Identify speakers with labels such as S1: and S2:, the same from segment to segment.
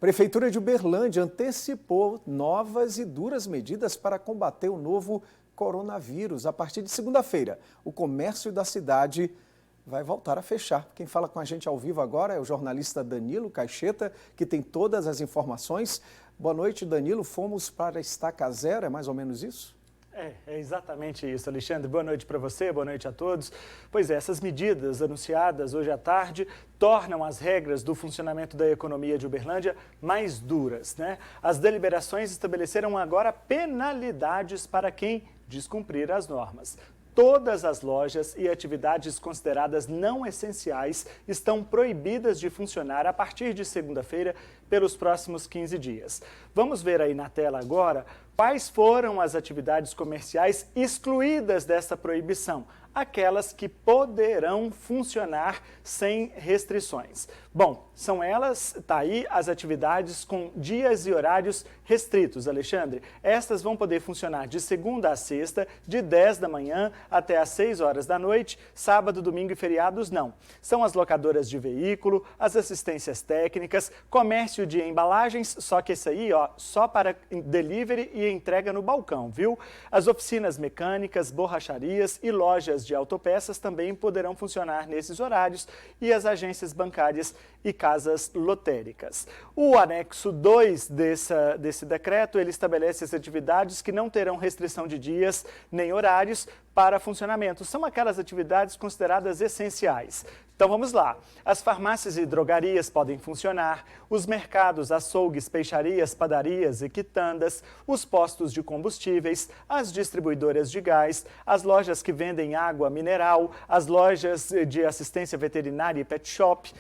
S1: Prefeitura de Uberlândia antecipou novas e duras medidas para combater o novo coronavírus. A partir de segunda-feira, o comércio da cidade vai voltar a fechar. Quem fala com a gente ao vivo agora é o jornalista Danilo Caixeta, que tem todas as informações. Boa noite, Danilo. Fomos para a estaca zero, é mais ou menos isso?
S2: É exatamente isso, Alexandre. Boa noite para você, boa noite a todos. Pois é, essas medidas anunciadas hoje à tarde tornam as regras do funcionamento da economia de Uberlândia mais duras, né? As deliberações estabeleceram agora penalidades para quem descumprir as normas. Todas as lojas e atividades consideradas não essenciais estão proibidas de funcionar a partir de segunda-feira pelos próximos 15 dias. Vamos ver aí na tela agora quais foram as atividades comerciais excluídas dessa proibição, aquelas que poderão funcionar sem restrições. Bom, são elas, tá aí, as atividades com dias e horários restritos, Alexandre. Estas vão poder funcionar de segunda a sexta, de 10 da manhã até às 6 horas da noite, sábado, domingo e feriados não. São as locadoras de veículo, as assistências técnicas, comércio de embalagens, só que esse aí, ó, só para delivery e entrega no balcão, viu? As oficinas mecânicas, borracharias e lojas de autopeças também poderão funcionar nesses horários e as agências bancárias e casas lotéricas. O anexo 2 desse decreto, ele estabelece as atividades que não terão restrição de dias nem horários para funcionamento. São aquelas atividades consideradas essenciais. Então vamos lá. As farmácias e drogarias podem funcionar, os mercados, açougues, peixarias, padarias e quitandas, os postos de combustíveis, as distribuidoras de gás, as lojas que vendem água mineral, as lojas de assistência veterinária e pet shop,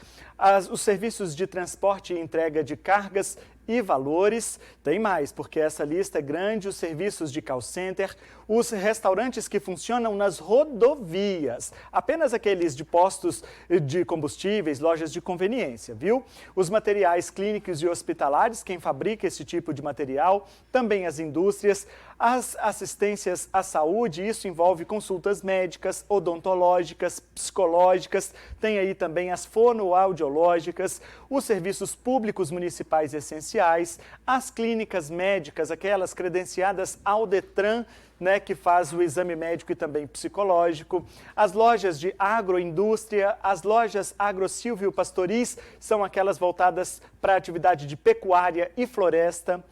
S2: os serviços de transporte e entrega de cargas e valores. Tem mais, porque essa lista é grande, os serviços de call center, os restaurantes que funcionam nas rodovias, apenas aqueles de postos de combustíveis, lojas de conveniência, viu? Os materiais clínicos e hospitalares, quem fabrica esse tipo de material, também as indústrias, as assistências à saúde, isso envolve consultas médicas, odontológicas, psicológicas, tem aí também as fonoaudiológicas, os serviços públicos municipais essenciais, as clínicas médicas, aquelas credenciadas ao Detran, né, que faz o exame médico e também psicológico, as lojas de agroindústria, as lojas agro-silvio-pastoris, são aquelas voltadas para a atividade de pecuária e floresta.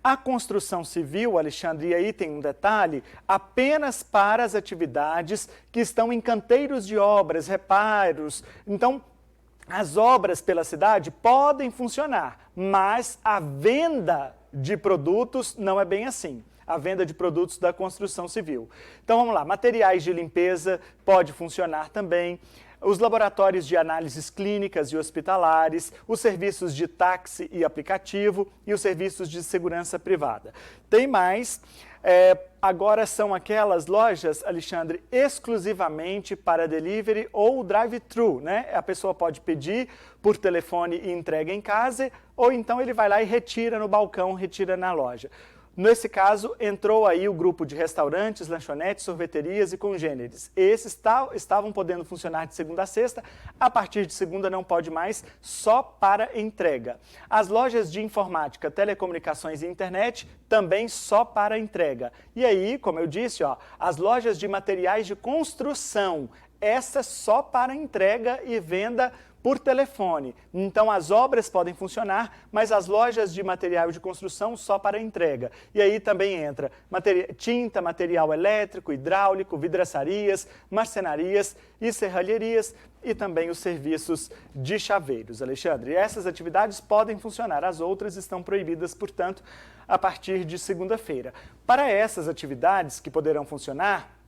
S2: A construção civil, Alexandre, e aí tem um detalhe, apenas para as atividades que estão em canteiros de obras, reparos. Então, as obras pela cidade podem funcionar, mas a venda de produtos não é bem assim. A venda de produtos da construção civil. Então vamos lá, materiais de limpeza pode funcionar também, os laboratórios de análises clínicas e hospitalares, os serviços de táxi e aplicativo e os serviços de segurança privada. Tem mais, agora são aquelas lojas, Alexandre, exclusivamente para delivery ou drive-thru, né? A pessoa pode pedir por telefone e entrega em casa, ou então ele vai lá e retira no balcão, retira na loja. Nesse caso, entrou aí o grupo de restaurantes, lanchonetes, sorveterias e congêneres. Esses estavam podendo funcionar de segunda a sexta, a partir de segunda não pode mais, só para entrega. As lojas de informática, telecomunicações e internet, também só para entrega. E aí, como eu disse, ó, as lojas de materiais de construção, essa só para entrega e venda por telefone. Então as obras podem funcionar, mas as lojas de material de construção só para entrega. E aí também entra tinta, material elétrico, hidráulico, vidraçarias, marcenarias e serralherias e também os serviços de chaveiros, Alexandre. E essas atividades podem funcionar, as outras estão proibidas, portanto, a partir de segunda-feira. Para essas atividades que poderão funcionar,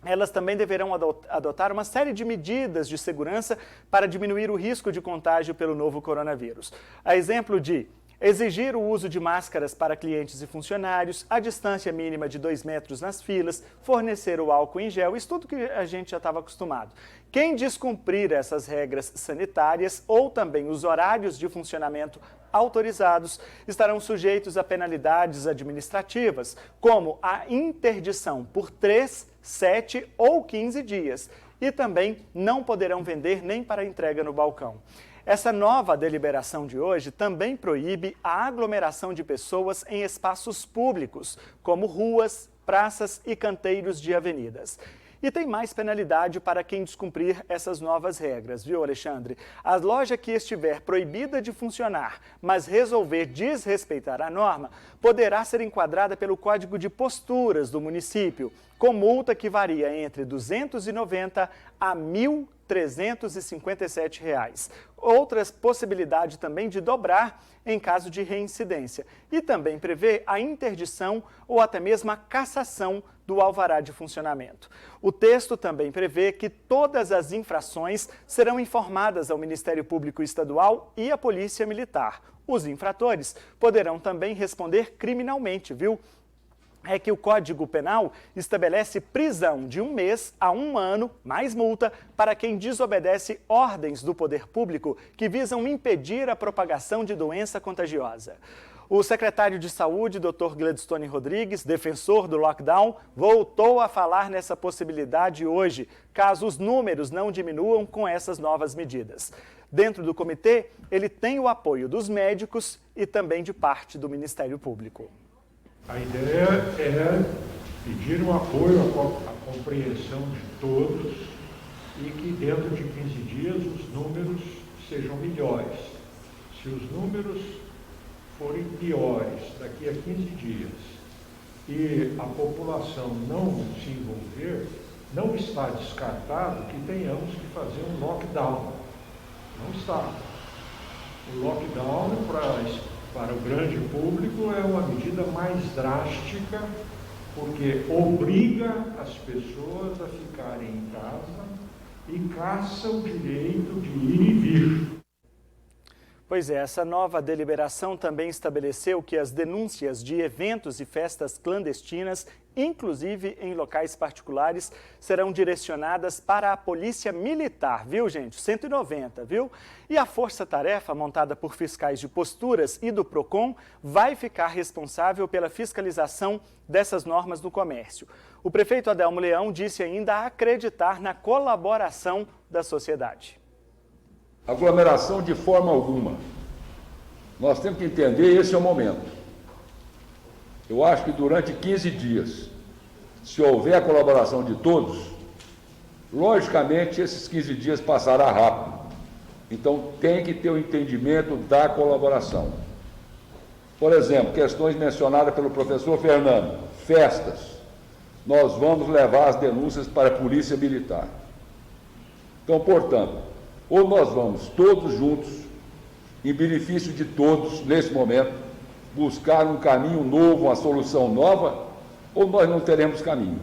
S2: elas também deverão adotar uma série de medidas de segurança para diminuir o risco de contágio pelo novo coronavírus. A exemplo de exigir o uso de máscaras para clientes e funcionários, a distância mínima de 2 metros nas filas, fornecer o álcool em gel, isso tudo que a gente já estava acostumado. Quem descumprir essas regras sanitárias ou também os horários de funcionamento autorizados estarão sujeitos a penalidades administrativas, como a interdição por 3, 7 ou 15 dias. E também não poderão vender nem para entrega no balcão. Essa nova deliberação de hoje também proíbe a aglomeração de pessoas em espaços públicos, como ruas, praças e canteiros de avenidas. E tem mais penalidade para quem descumprir essas novas regras, viu, Alexandre? A loja que estiver proibida de funcionar, mas resolver desrespeitar a norma, poderá ser enquadrada pelo Código de Posturas do município, com multa que varia entre R$ 290 a R$ 1.357. Outra possibilidade também de dobrar em caso de reincidência. E também prevê a interdição ou até mesmo a cassação do alvará de funcionamento. O texto também prevê que todas as infrações serão informadas ao Ministério Público Estadual e à Polícia Militar. Os infratores poderão também responder criminalmente, viu? É que o Código Penal estabelece prisão de 1 mês a 1 ano, mais multa, para quem desobedece ordens do poder público que visam impedir a propagação de doença contagiosa. O secretário de Saúde, Dr. Gladstone Rodrigues, defensor do lockdown, voltou a falar nessa possibilidade hoje, caso os números não diminuam com essas novas medidas. Dentro do comitê, ele tem o apoio dos médicos e também de parte do Ministério Público.
S3: A ideia é pedir um apoio à compreensão de todos e que dentro de 15 dias os números sejam melhores. Se os números forem piores daqui a 15 dias e a população não se envolver, não está descartado que tenhamos que fazer um lockdown. Não está. O lockdown para o grande público é uma medida mais drástica, porque obriga as pessoas a ficarem em casa e caça o direito de ir e vir.
S2: Pois é, essa nova deliberação também estabeleceu que as denúncias de eventos e festas clandestinas, inclusive em locais particulares, serão direcionadas para a Polícia Militar, viu, gente? 190, viu? E a força-tarefa, montada por fiscais de posturas e do PROCON, vai ficar responsável pela fiscalização dessas normas do comércio. O prefeito Adelmo Leão disse ainda acreditar na colaboração da sociedade.
S4: Aglomeração de forma alguma. Nós temos que entender, esse é o momento. Eu acho que durante 15 dias, se houver a colaboração de todos, logicamente esses 15 dias passará rápido. Então tem que ter o entendimento da colaboração. Por exemplo, questões mencionadas pelo professor Fernando, festas. Nós vamos levar as denúncias para a Polícia Militar. Então, portanto, ou nós vamos todos juntos, em benefício de todos, nesse momento, buscar um caminho novo, uma solução nova, ou nós não teremos caminho.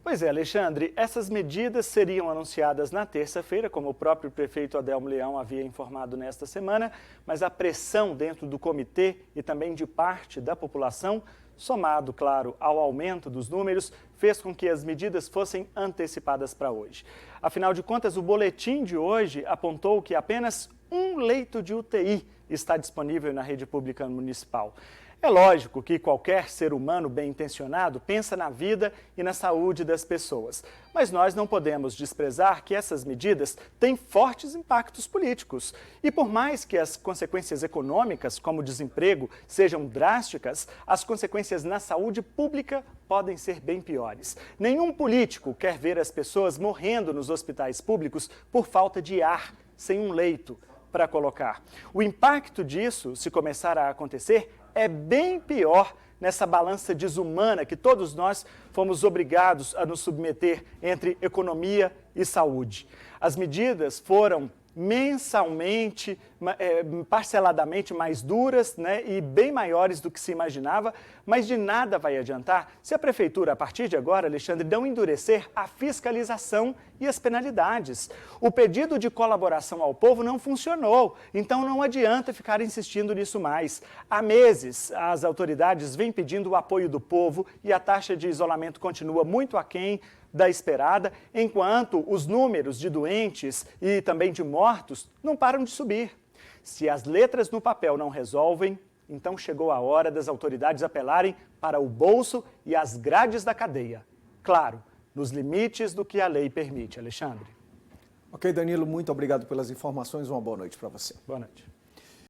S2: Pois é, Alexandre, essas medidas seriam anunciadas na terça-feira, como o próprio prefeito Adelmo Leão havia informado nesta semana, mas a pressão dentro do comitê e também de parte da população, somado, claro, ao aumento dos números, fez com que as medidas fossem antecipadas para hoje. Afinal de contas, o boletim de hoje apontou que apenas um leito de UTI está disponível na rede pública municipal. É lógico que qualquer ser humano bem-intencionado pensa na vida e na saúde das pessoas. Mas nós não podemos desprezar que essas medidas têm fortes impactos políticos. E por mais que as consequências econômicas, como o desemprego, sejam drásticas, as consequências na saúde pública podem ser bem piores. Nenhum político quer ver as pessoas morrendo nos hospitais públicos por falta de ar, sem um leito para colocar. O impacto disso, se começar a acontecer, é bem pior nessa balança desumana que todos nós fomos obrigados a nos submeter entre economia e saúde. As medidas foram mensalmente, parceladamente mais duras, né, e bem maiores do que se imaginava, mas de nada vai adiantar se a prefeitura, a partir de agora, Alexandre, não endurecer a fiscalização e as penalidades. O pedido de colaboração ao povo não funcionou, então não adianta ficar insistindo nisso mais. Há meses, as autoridades vêm pedindo o apoio do povo e a taxa de isolamento continua muito aquém da esperada, enquanto os números de doentes e também de mortos não param de subir. Se as letras no papel não resolvem, então chegou a hora das autoridades apelarem para o bolso e as grades da cadeia. Claro, nos limites do que a lei permite, Alexandre.
S1: Ok, Danilo, muito obrigado pelas informações. Uma boa noite para você.
S2: Boa noite.